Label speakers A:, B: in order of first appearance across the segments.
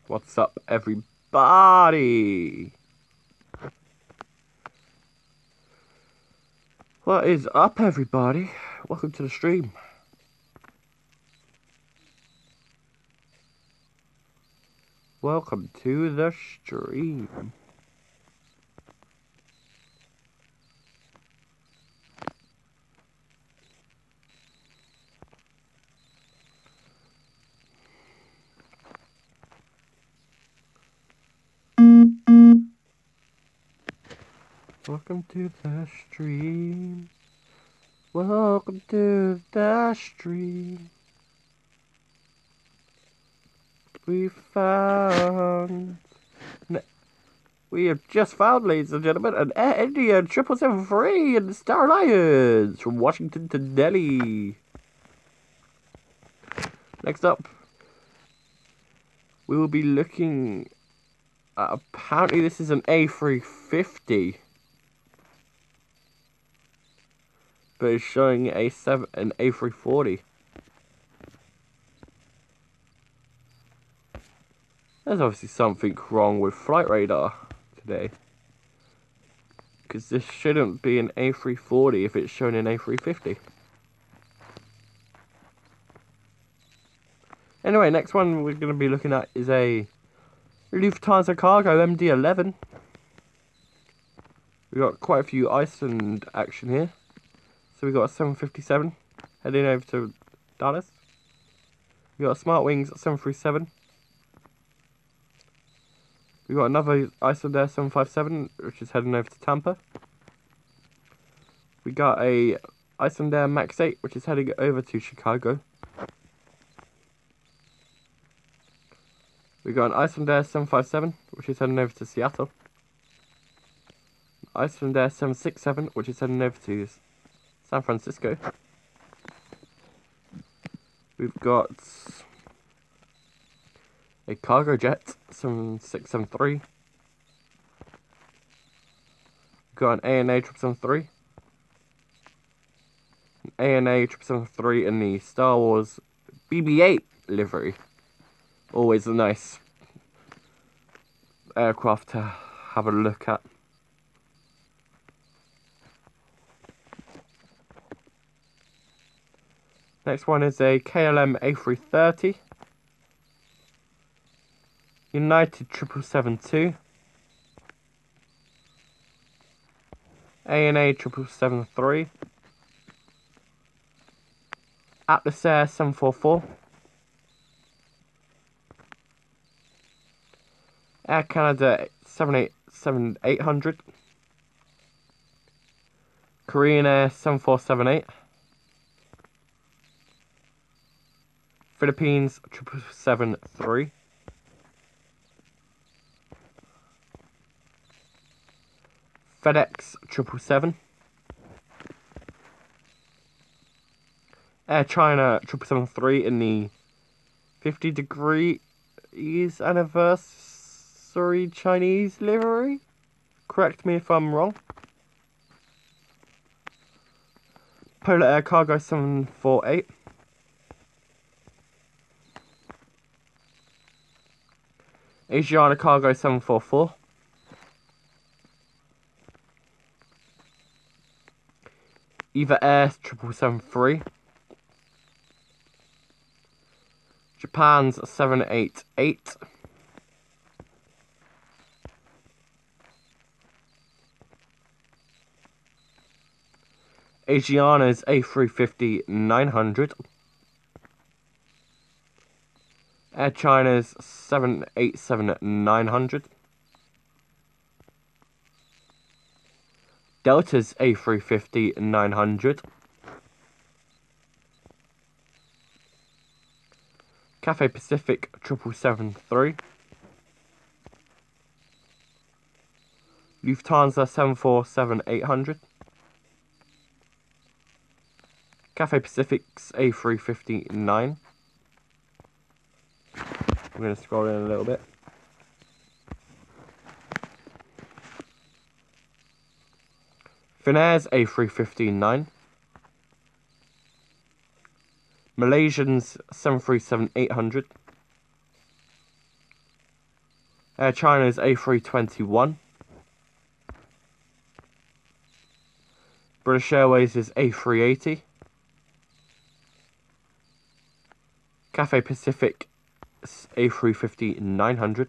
A: What's up, everybody? What is up, everybody? Welcome to the stream. Welcome to the stream. Welcome to the stream. Welcome to the stream. We have just found, ladies and gentlemen, an Air India 777 in the Star Alliance from Washington to Delhi. Next up, we will be looking at, apparently this is an A350, but it's showing an A340. There's obviously something wrong with Flightradar today, because this shouldn't be an A340 if it's showing an A350. Anyway, next one we're going to be looking at is a Lufthansa Cargo MD-11. We've got quite a few Iceland action here. So we've got a 757 heading over to Dallas. We've got a Smart Wings 737. We've got another Icelandair 757, which is heading over to Tampa. We got a Icelandair Max 8, which is heading over to Chicago. We got an Icelandair 757, which is heading over to Seattle. Icelandair 767, which is heading over to San Francisco. We've got a cargo jet 7673. We've got an ANA 773. An ANA 773 in the Star Wars BB-8 livery. Always a nice aircraft to have a look at. Next one is a KLM A330, United 777-2, ANA 777-3, Atlas Air 744, Air Canada 787-800, Korean Air 7478, Philippines 777-3, FedEx 777, Air China 777-3 in the 50 degrees anniversary Chinese livery. Correct me if I'm wrong. Polar Air Cargo 748. Asiana Cargo 744. Eva Air 777-3. Japan's 788. Asiana's A350-900. Air China's 787-900. Delta's A350-900. Cathay Pacific 777-3. Lufthansa 747-800. Cathay Pacific's A350-9. I'm going to scroll in a little bit. Finnair's A350-9. Malaysian's 737-800. Air China's A321. British Airways is A380. Cathay Pacific A350-900.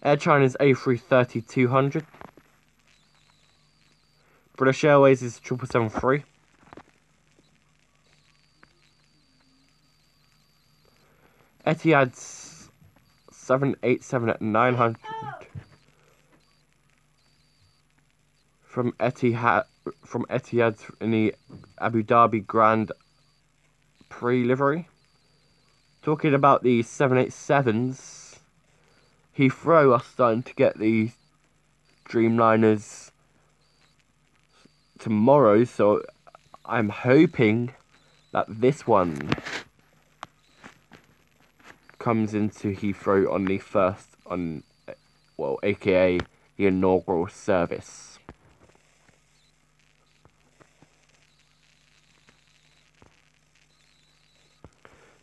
A: Air China's A330-200. British Airways is 777-3. Etihad's 787-900. From Etihad in the Abu Dhabi Grand Prix livery. Talking about the 787s, Heathrow are starting to get the Dreamliners tomorrow, so I'm hoping that this one comes into Heathrow on the first, aka the inaugural service.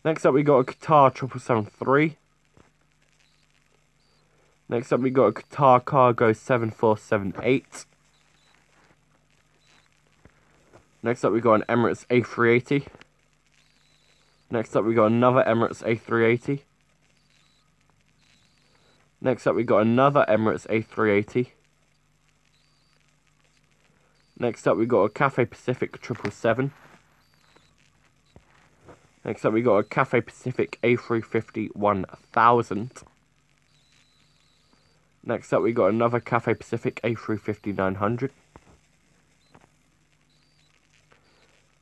A: Next up we got a Qatar 777-3. Next up we got a Qatar Cargo 7478. Next up we got an Emirates A380. Next up we got another Emirates A380. Next up we got another Emirates A380. Next up we got a Cathay Pacific 777. Next up we got a Cathay Pacific A350-1000. Next up we got another Cathay Pacific A350-900.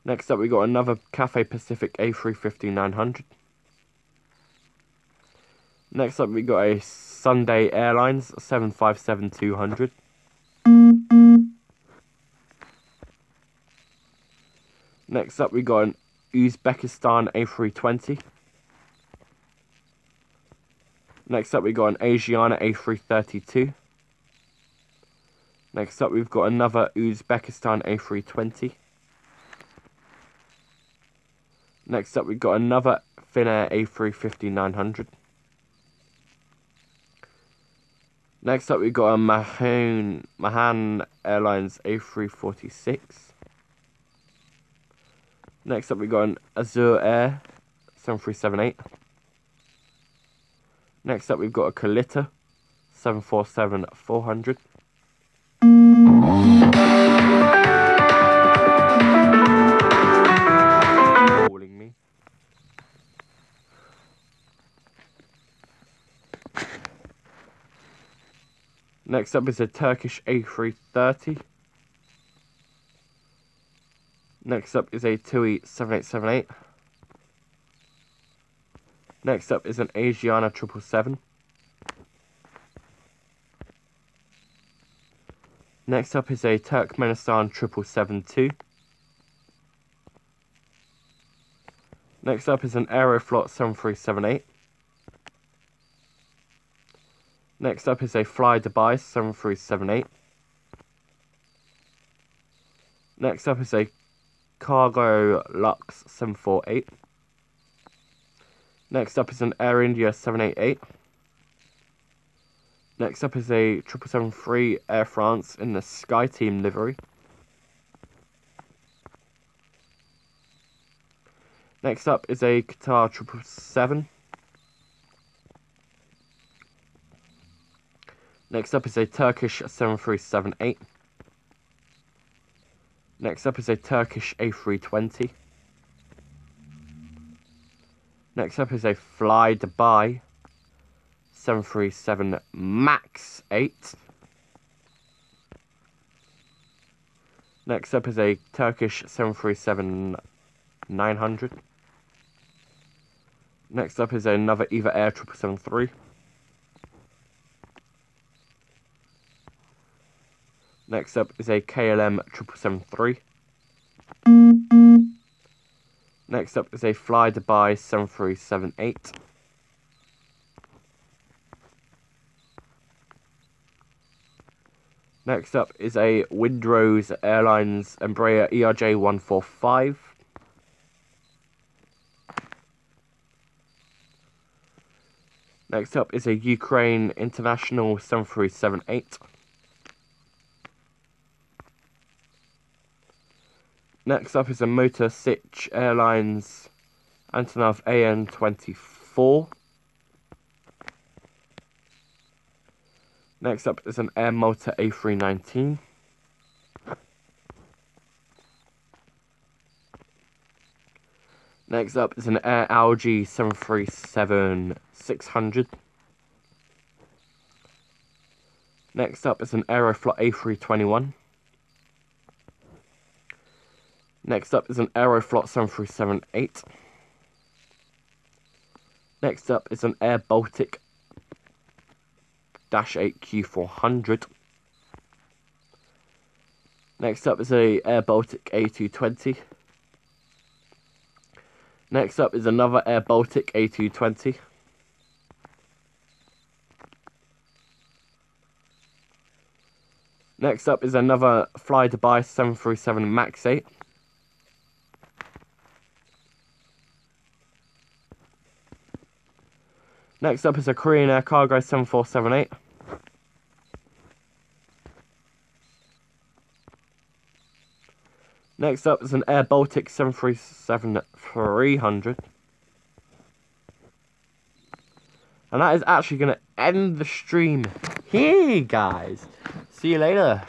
A: Next up we got another Cathay Pacific A350-900. Next up we got a Sunday Airlines 757-200. Next up we got an Uzbekistan A320. Next up we got an Asiana A332. Next up we've got another Uzbekistan A320. Next up we've got another Finnair A350-900. Next up we've got a Mahan Airlines A346. Next up we got an Azure Air 7378. Next up we've got a Kalita 747-400. Calling me. Next up is a Turkish A330. Next up is a TUI 7878. Next up is an Asiana 777. Next up is a Turkmenistan 777-2. Next up is an Aeroflot 7378. Next up is a Fly Dubai 7378. Next up is a Cargo Lux 748. Next up is an Air India 788. Next up is a 777-3 Air France in the Sky Team livery. Next up is a Qatar 777. Next up is a Turkish 7378. Next up is a Turkish A320. Next up is a Fly Dubai 737 MAX 8. Next up is a Turkish 737-900. Next up is another Eva Air 777-3. Next up is a KLM 777-3. Next up is a Fly Dubai 7378. Next up is a Windrose Airlines Embraer ERJ-145. Next up is a Ukraine International 7378. Next up is a Motor Sich Airlines Antonov AN-24. Next up is an Air Malta A319. Next up is an Air Algae 737-600. Next up is an Aeroflot A321. Next up is an Aeroflot 737-8. Next up is an Air Baltic -8 Q400. Next up is a Air Baltic A220. Next up is another Air Baltic A220. Next up is another Flightradar 737 MAX 8. Next up is a Korean Air Cargo 7478. Next up is an Air Baltic 737-300. And that is actually going to end the stream here, guys. See you later.